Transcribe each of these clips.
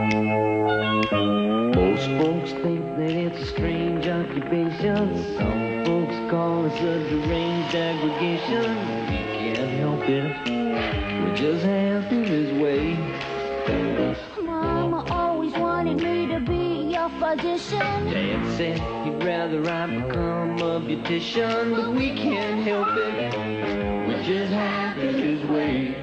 Most folks think that it's a strange occupation. Some folks call us a deranged aggregation. We can't help it, we just have to this way. Mama always wanted me to be your physician. Dad said he'd rather I become a beautician, but we can't help it, we just have to this way.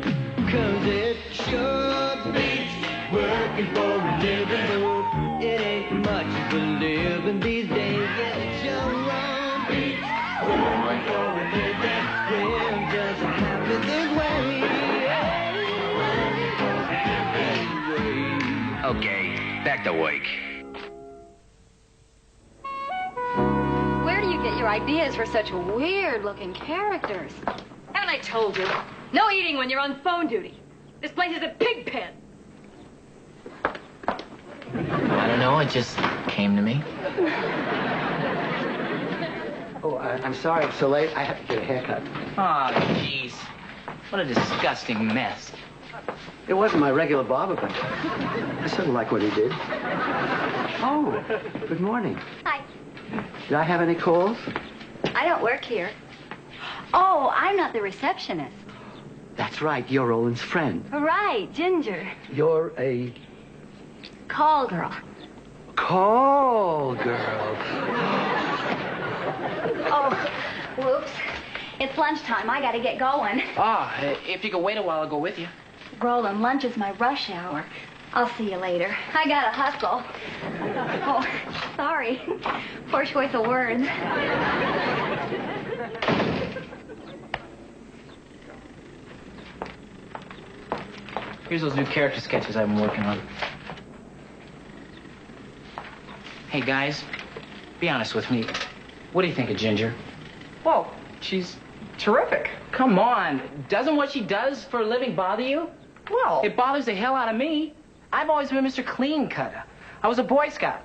Cause it sure beats working for a living, but it ain't much for living these days. Yeah, it sure beats working for a living. We're just happy this way. Okay, back to work. Where do you get your ideas for such weird-looking characters? Haven't I told you? No eating when you're on phone duty. This place is a pig pen. I don't know, it just came to me. Oh, I'm sorry it's so late. I have to get a haircut. Oh, jeez. What a disgusting mess. It wasn't my regular barber, but I sort of like what he did. Oh, good morning. Hi. Did I have any calls? I don't work here. Oh, I'm not the receptionist. That's right, you're Roland's friend. Right, Ginger. You're a Call girl. call girl. Oh, whoops. It's lunchtime. I gotta get going. If you could wait a while, I'll go with you. Roland, lunch is my rush hour. I'll see you later. I gotta hustle. Oh, sorry. Poor choice of words. Here's those new character sketches I've been working on. Hey, guys, be honest with me. What do you think of Ginger? Well, she's terrific. Come on. Doesn't what she does for a living bother you? Well, It bothers the hell out of me. I've always been Mr. Clean Cutter. I was a Boy Scout.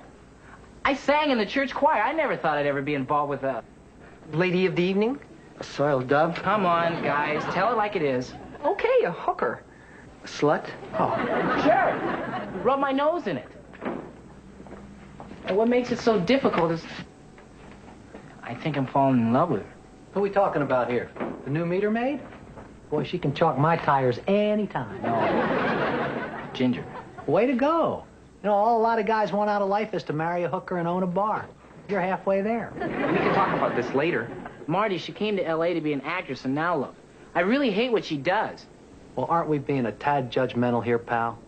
I sang in the church choir. I never thought I'd ever be involved with a... lady of the evening? A soiled dove? Come on, guys. Tell it like it is. Okay, a hooker. A slut? Oh, sure. Rub my nose in it. And what makes it so difficult is... I think I'm falling in love with her. Who are we talking about here? The new meter maid? Boy, she can chalk my tires anytime. No. Ginger. Way to go. You know, all a lot of guys want out of life is to marry a hooker and own a bar. You're halfway there. We can talk about this later. Marty, she came to L.A. to be an actress, and now look. I really hate what she does. Well, aren't we being a tad judgmental here, pal?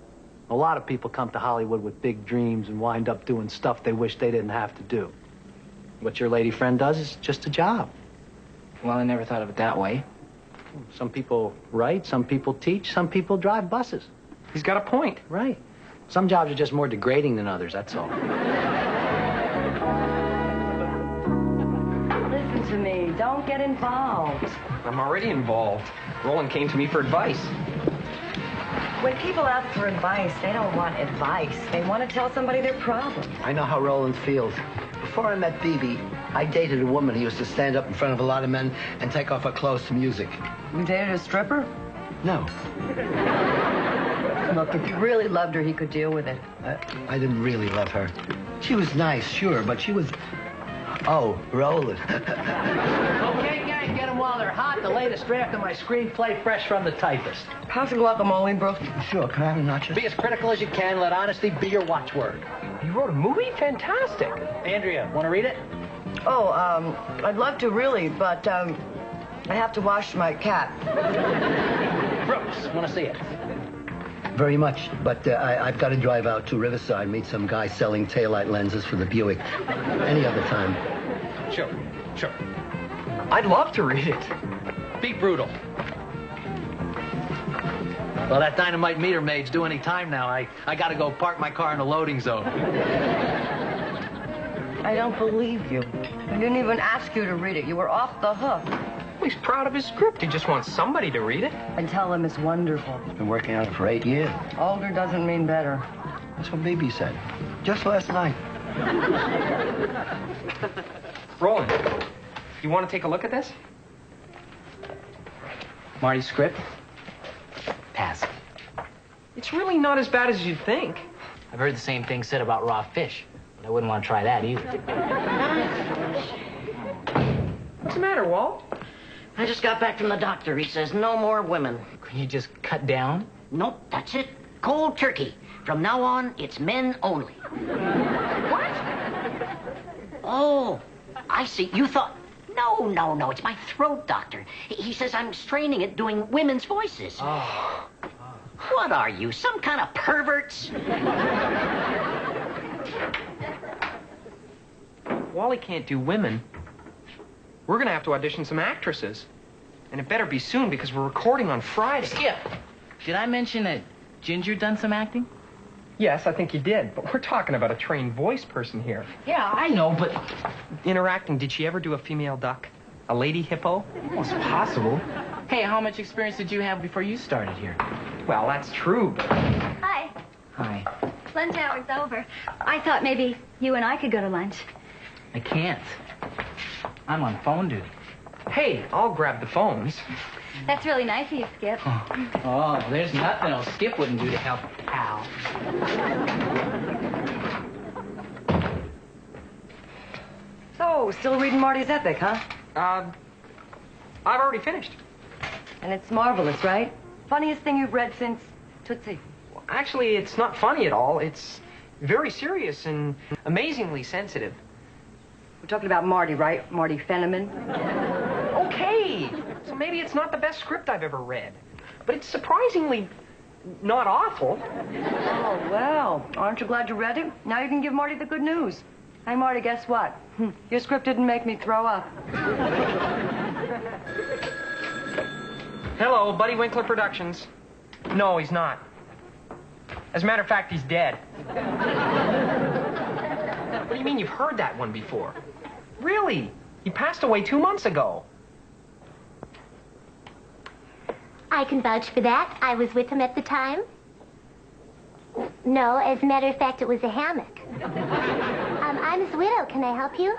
A lot of people come to Hollywood with big dreams and wind up doing stuff they wish they didn't have to do. What your lady friend does is just a job. Well, I never thought of it that way. Some people write, some people teach, some people drive buses. He's got a point. Right. Some jobs are just more degrading than others, that's all. Listen to me. Don't get involved. I'm already involved. Roland came to me for advice. When people ask for advice, they don't want advice. They want to tell somebody their problem. I know how Roland feels. Before I met Bibi, I dated a woman who used to stand up in front of a lot of men and take off her clothes to music. You dated a stripper? No, Look, if you really loved her, he could deal with it. I didn't really love her. She was nice, sure, but she was... Oh, Roland. Okay, guys, get them while they're hot. The latest draft of my screenplay, fresh from the typist. How's the guacamole, bro? Sure, can I have a nacho? Be as critical as you can. Let honesty be your watchword. You wrote a movie? Fantastic. Andrea, want to read it? Oh, I'd love to really, but, I have to wash my cat. Brooks, want to see it? Very much, but I've got to drive out to Riverside, meet some guy selling taillight lenses for the Buick. Any other time. Sure. I'd love to read it. Be brutal. Well, that dynamite meter maid's due any time now. I got to go park my car in the loading zone. I don't believe you. I didn't even ask you to read it. You were off the hook. He's proud of his script. He just wants somebody to read it. And tell him it's wonderful. Been working on it for 8 years. Older doesn't mean better. That's what Bibi said. Just last night. Roland, you want to take a look at this? Marty's script? Pass. It's really not as bad as you'd think. I've heard the same thing said about raw fish, but I wouldn't want to try that either. What's the matter, Walt? I just got back from the doctor. He says no more women. Can you just cut down? Nope, that's it. Cold turkey. From now on, it's men only. What? Oh, I see. You thought... No. It's my throat doctor. He says I'm straining it doing women's voices. Oh. What are you, some kind of perverts? Wally can't do women. We're gonna have to audition some actresses. And it better be soon because we're recording on Friday. Skip, did I mention that Ginger done some acting? Yes, I think you did, but we're talking about a trained voice person here. Yeah, I know, but... Interacting, did she ever do a female duck? A lady hippo? Well, it's possible. Hey, how much experience did you have before you started here? Well, that's true, but... Hi. Hi. Lunch hour's over. I thought maybe you and I could go to lunch. I can't. I'm on phone duty. Hey, I'll grab the phones. That's really nice of you, Skip. Oh, there's nothing else Skip wouldn't do to help a pal. So, still reading Marty's epic, huh? I've already finished. And it's marvelous, right? Funniest thing you've read since Tootsie. Actually, it's not funny at all. It's very serious and amazingly sensitive. We're talking about Marty, right? Marty Fenneman. Okay, so maybe it's not the best script I've ever read, but it's surprisingly not awful. Oh, well, aren't you glad you read it? Now you can give Marty the good news. Hey, Marty, guess what? Your script didn't make me throw up. Hello, Buddy Winkler Productions. No, he's not. As a matter of fact, he's dead. What do you mean you've heard that one before? Really? He passed away 2 months ago. I can vouch for that. I was with him at the time. No, as a matter of fact, it was a hammock. I'm his widow. Can I help you?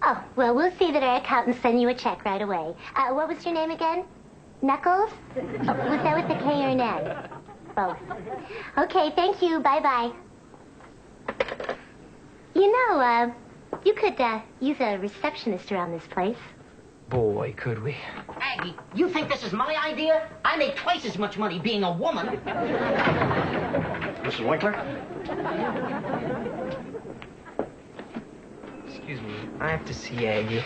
Oh, well, we'll see that our accountants send you a check right away. What was your name again? Knuckles? Oh, was that with a K or an N? Both. Okay, thank you. Bye-bye. You know, you could use a receptionist around this place. Boy, could we. Aggie, you think this is my idea? I make twice as much money being a woman. Mrs. Winkler? Excuse me, I have to see Aggie.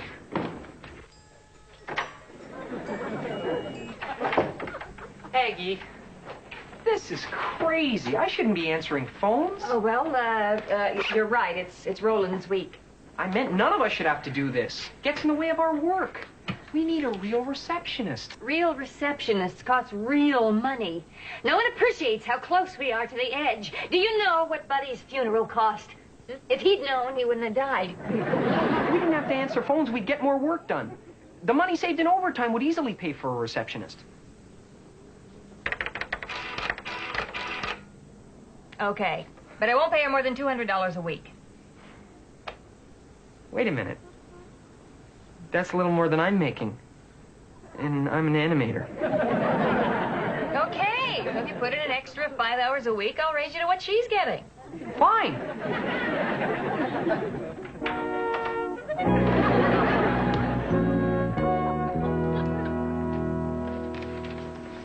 Aggie, this is crazy. I shouldn't be answering phones. Oh, well, you're right. It's Roland's week. I meant none of us should have to do this. Gets in the way of our work. We need a real receptionist. Real receptionists cost real money. No one appreciates how close we are to the edge. Do you know what Buddy's funeral cost? If he'd known, he wouldn't have died. We didn't have to answer phones. We'd get more work done. The money saved in overtime would easily pay for a receptionist. Okay, but I won't pay her more than $200 a week. Wait a minute. That's a little more than I'm making. And I'm an animator. Okay, so if you put in an extra 5 hours a week, I'll raise you to what she's getting. Fine.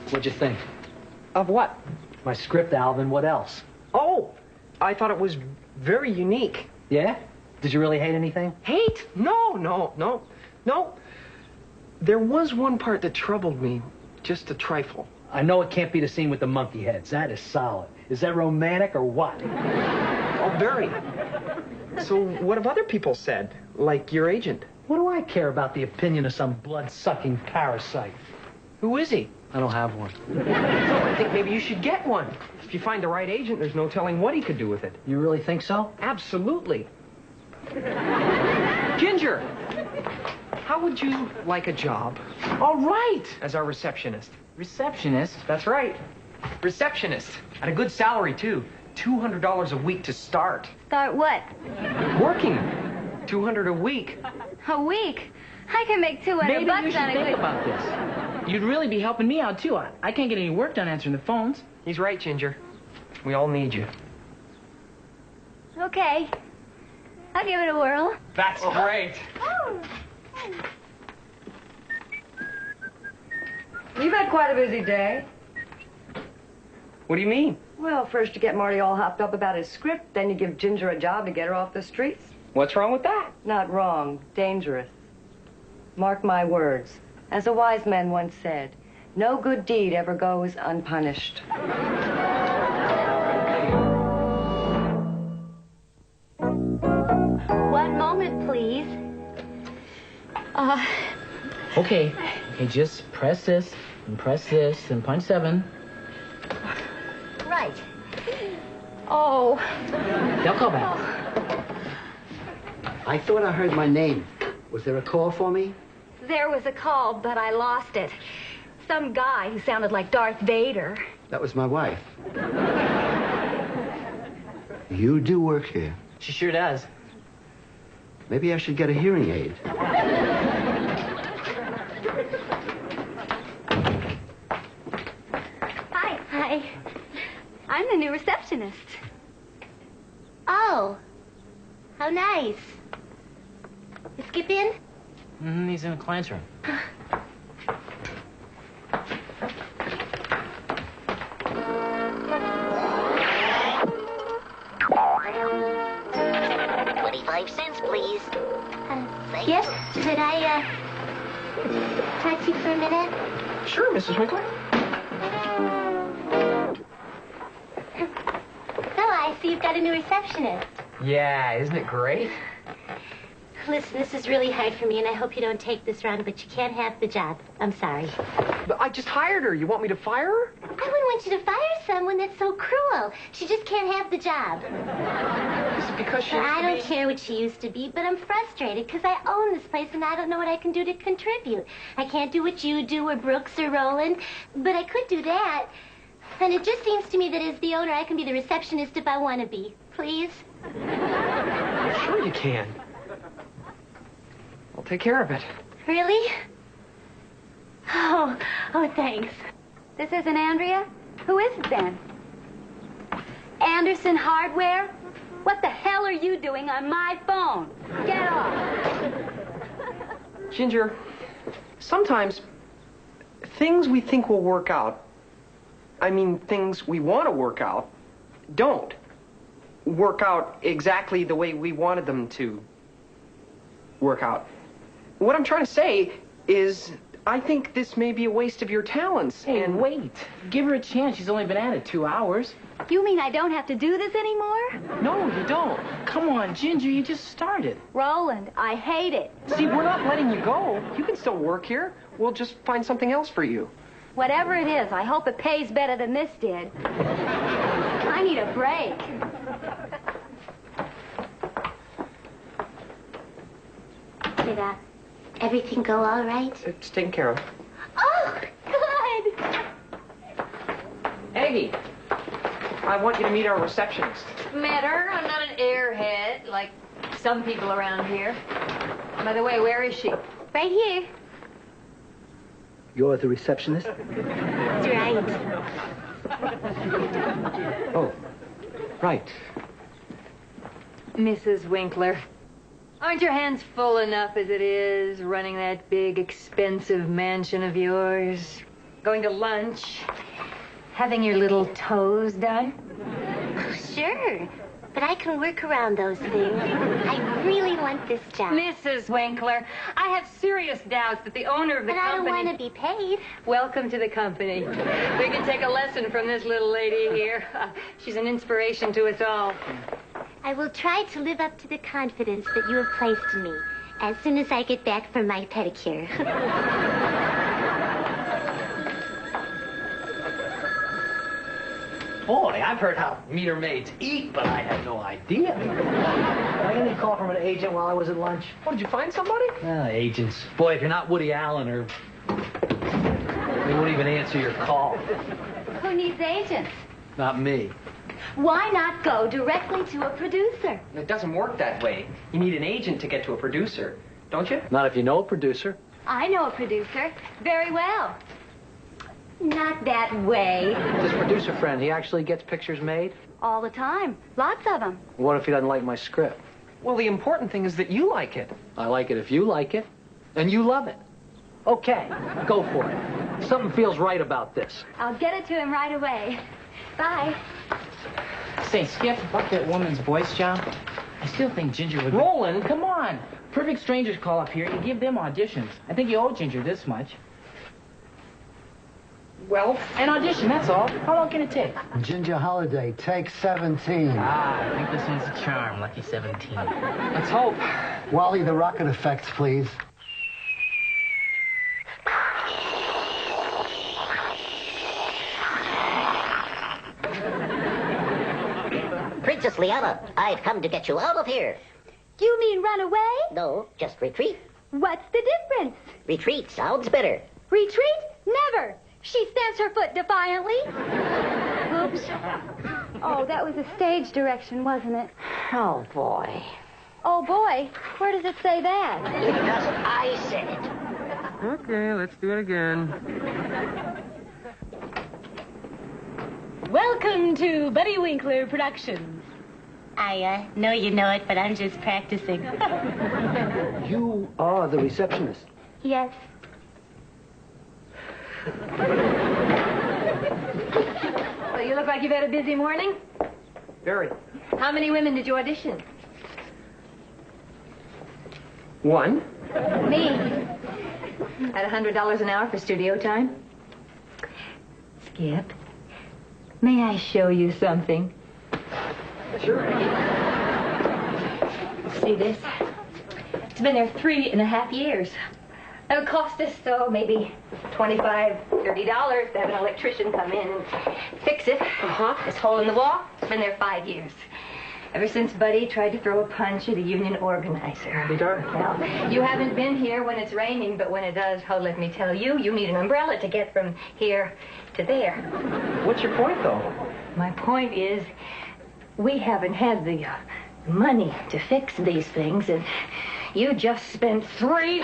What'd you think? Of what? My script, Alvin. What else? Oh, I thought it was very unique. Yeah? Did you really hate anything? Hate? No. There was one part that troubled me, just a trifle. I know it can't be the scene with the monkey heads. That is solid. Is that romantic or what? Oh, very. So what have other people said? Like your agent? What do I care about the opinion of some blood-sucking parasite? Who is he? I don't have one. I think maybe you should get one. If you find the right agent, there's no telling what he could do with it. You really think so? Absolutely. Ginger, how would you like a job? All right. As our receptionist. Receptionist? That's right. Receptionist. At a good salary, too. $200 a week to start. Start what? Working. $200 a week. A week? I can make 200 Maybe bucks you should on a think good... about this. You'd really be helping me out, too. I can't get any work done answering the phones. He's right, Ginger. We all need you. Okay. I'll give it a whirl. That's great. You've had quite a busy day. What do you mean? Well, first you get Marty all hopped up about his script, then you give Ginger a job to get her off the streets. What's wrong with that? Not wrong, dangerous. Mark my words. As a wise man once said, no good deed ever goes unpunished. One moment, please. Okay, just press this, and punch 7. Right. Oh. They'll call back. I thought I heard my name. Was there a call for me? There was a call, but I lost it. Some guy who sounded like Darth Vader. That was my wife. You do work here. She sure does. Maybe I should get a hearing aid. Hi. Hi. I'm the new receptionist. Oh. How nice. You Skip in? He's in the client's room. $0.25, please. Yes? Could I, talk to you for a minute? Sure, Mrs. Winkler. Oh, I see you've got a new receptionist. Yeah, isn't it great? Listen, this is really hard for me, and I hope you don't take this wrong, but you can't have the job. I'm sorry. But I just hired her. You want me to fire her? I wouldn't want you to fire someone that's so cruel. She just can't have the job. Is it because she I don't care what she used to be, but I'm frustrated because I own this place and I don't know what I can do to contribute. I can't do what you do or Brooks or Roland, but I could do that. And it just seems to me that as the owner, I can be the receptionist if I want to be. Please? Sure you can. I'll take care of it. Really? Oh, thanks. This isn't Andrea? Who is it then? Anderson Hardware? What the hell are you doing on my phone? Get off. Ginger, sometimes things we think will work out, I mean things we want to work out, don't work out exactly the way we wanted them to work out. What I'm trying to say is I think this may be a waste of your talents. Hey, and wait. Give her a chance. She's only been at it 2 hours. You mean I don't have to do this anymore? No, you don't. Come on, Ginger, you just started. Roland, I hate it. See, we're not letting you go. You can still work here. We'll just find something else for you. Whatever it is, I hope it pays better than this did. I need a break. Did everything go all right? It's taken care of. Oh, good. Aggie, I want you to meet our receptionist. Met her. I'm not an airhead like some people around here. By the way, where is she? Right here. You're the receptionist? That's right. Oh, right. Mrs. Winkler. Aren't your hands full enough as it is, running that big, expensive mansion of yours? Going to lunch? Having your little toes done? Sure. But I can work around those things. I really want this job. Mrs. Winkler, I have serious doubts that the owner of the company... But I don't want to be paid. Welcome to the company. We can take a lesson from this little lady here. She's an inspiration to us all. I will try to live up to the confidence that you have placed in me as soon as I get back from my pedicure. Boy, I've heard how meter maids eat, but I had no idea. I got any call from an agent while I was at lunch? Oh, did you find somebody? Agents. Boy, if you're not Woody Allen or... they won't even answer your call. Who needs agents? Not me. Why not go directly to a producer? It doesn't work that way. You need an agent to get to a producer, don't you? Not if you know a producer. I know a producer very well. Not that way. This producer friend, he actually gets pictures made? All the time. Lots of them. What if he doesn't like my script? Well, the important thing is that you like it. I like it if you like it, and you love it. Okay, go for it. Something feels right about this. I'll get it to him right away. Bye. Say, Skip, about that woman's voice job, I still think Ginger would... Roland! Come on. Perfect strangers call up here. You give them auditions. I think you owe Ginger this much. Well, An audition, that's all. How long can it take? Ginger Holiday, take 17. Ah, I think this one's a charm, Lucky 17. let's hope. Wally, the rocket effects, please. Princess Liana, I've come to get you out of here. You mean run away? No, just retreat. What's the difference? Retreat sounds better. Retreat? Never. She stamps her foot defiantly. Oops. Oh, that was a stage direction, wasn't it? Oh, boy. Oh, boy. Where does it say that? Because I said it. Okay, let's do it again. Welcome to Buddy Winkler Productions. I know you know it, but I'm just practicing. You are the receptionist. Yes. Well, you look like you've had a busy morning. Very. How many women did you audition? One. Me. At $100 an hour for studio time. Skip, may I show you something? Sure. See this? It's been there 3.5 years. It'll cost us, maybe $25, $30 to have an electrician come in and fix it. This hole in the wall, it's been there 5 years. Ever since Buddy tried to throw a punch at a union organizer. Be darned. Well, you haven't been here when it's raining, but when it does, let me tell you, you need an umbrella to get from here to there. What's your point, though? My point is, we haven't had the money to fix these things, and you just spent $300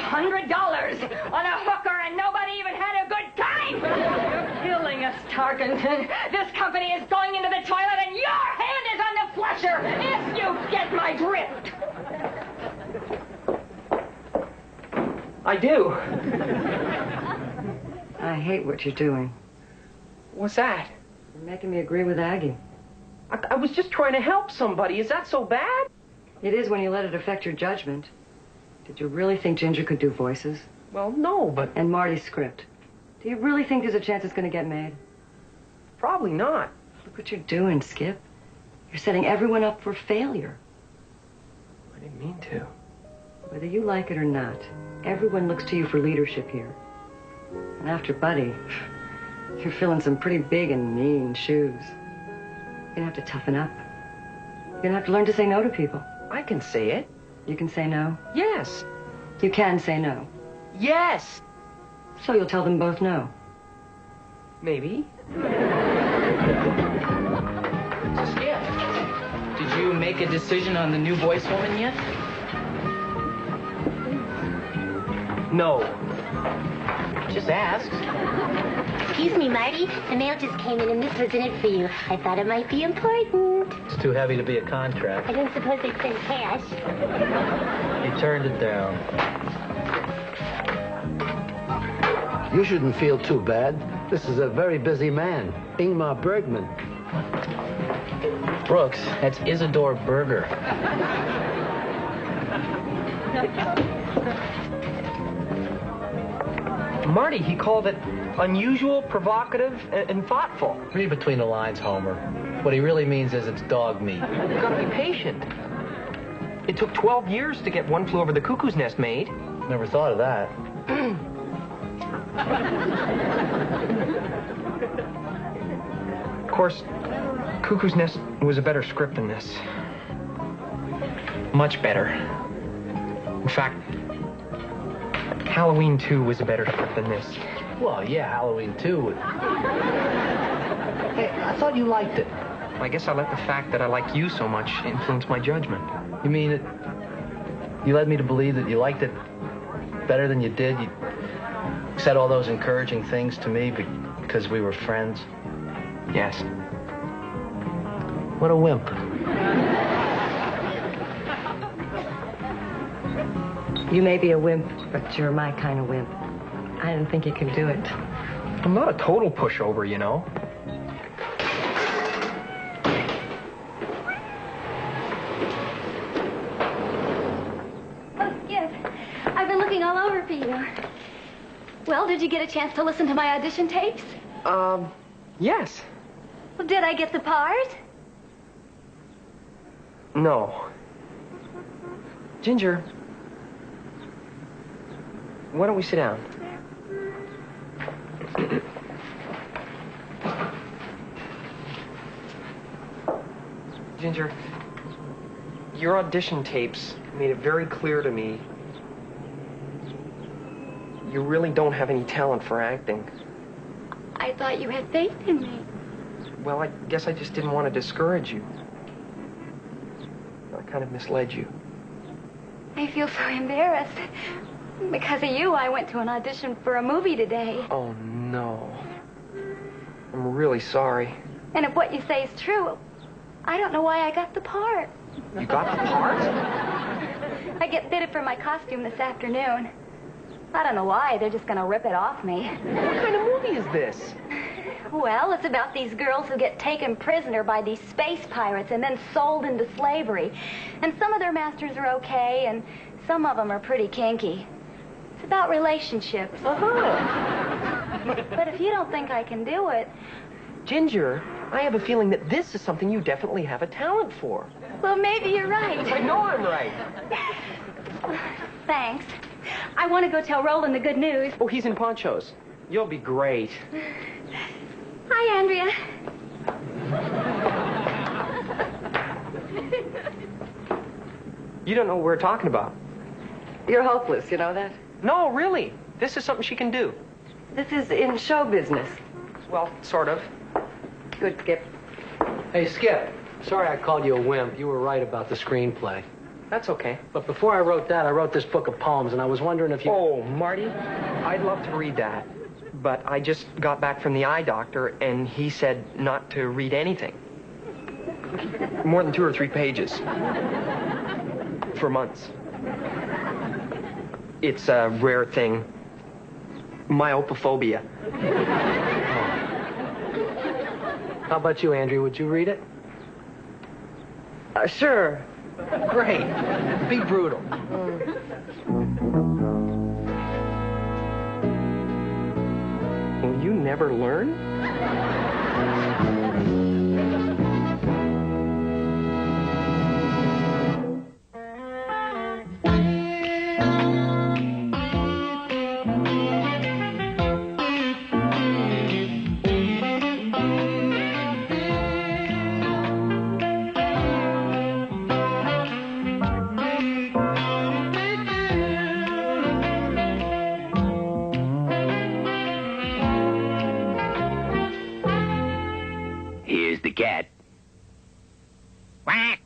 on a hooker, and nobody even had a good time. You're killing us, Tarkenton. This company is going into the toilet, and your hand is on the flusher, if you get my drift. I do. I hate what you're doing. What's that? You're making me agree with Aggie. I was just trying to help somebody. Is that so bad? It is when you let it affect your judgment. Did you really think Ginger could do voices? Well, no, but... And Marty's script. Do you really think there's a chance it's going to get made? Probably not. Look what you're doing, Skip. You're setting everyone up for failure. I didn't mean to. Whether you like it or not, everyone looks to you for leadership here. And after Buddy, you're filling some pretty big and mean shoes. You're going to have to toughen up. You're going to have to learn to say no to people. I can say it. You can say no? Yes. You can say no. Yes. So you'll tell them both no. Maybe. Skip, did you make a decision on the new voice woman yet? No. Just ask. Excuse me, Marty. The mail just came in, and this was in it for you. I thought it might be important. It's too heavy to be a contract. I don't suppose they'd send cash. He turned it down. You shouldn't feel too bad. This is a very busy man. Ingmar Bergman. Brooks, that's Isidore Berger. Marty, he called it unusual, provocative, and thoughtful. Read between the lines, Homer. What he really means is it's dog meat. You've got to be patient. It took 12 years to get One Flew Over the Cuckoo's Nest made. Never thought of that. Of course, Cuckoo's Nest was a better script than this. Much better. In fact, Halloween 2 was a better script than this. Well, yeah, Halloween 2. Hey, I thought you liked it. I guess I let the fact that I like you so much influence my judgment. You mean it? You led me to believe that you liked it better than you did? You said all those encouraging things to me because because we were friends? Yes. What a wimp. You may be a wimp, but you're my kind of wimp. I didn't think you could do it. I'm not a total pushover, you know. Oh, Skip, I've been looking all over for you. Well, did you get a chance to listen to my audition tapes? Yes. Well, did I get the part? No. Ginger, why don't we sit down? Ginger, your audition tapes made it very clear to me you really don't have any talent for acting. I thought you had faith in me. Well, I guess I just didn't want to discourage you. I kind of misled you. I feel so embarrassed. Because of you, I went to an audition for a movie today. Oh, no. I'm really sorry. And if what you say is true, I don't know why I got the part. You got the part? I get fitted for my costume this afternoon. I don't know why. They're just going to rip it off me. What kind of movie is this? Well, it's about these girls who get taken prisoner by these space pirates and then sold into slavery. And some of their masters are okay, and some of them are pretty kinky. It's about relationships. But if you don't think I can do it... Ginger, I have a feeling that this is something you definitely have a talent for. Well, maybe you're right. I know I'm right. Thanks. I want to go tell Roland the good news. Oh, he's in ponchos. You'll be great. Hi, Andrea. You don't know what we're talking about. You're hopeless, you know that? No, really. This is something she can do. This is in show business. Well, sort of. Good, Skip. Hey, Skip. Sorry I called you a wimp. You were right about the screenplay. That's okay. But before I wrote that, I wrote this book of poems, and I was wondering if you... Oh, Marty, I'd love to read that. But I just got back from the eye doctor, and he said not to read anything. More than 2 or 3 pages. For months. It's a rare thing. Myopophobia. How about you, Andrea? Would you read it? Sure. Great. Be brutal. Will you never learn? Here's the cat. Quack.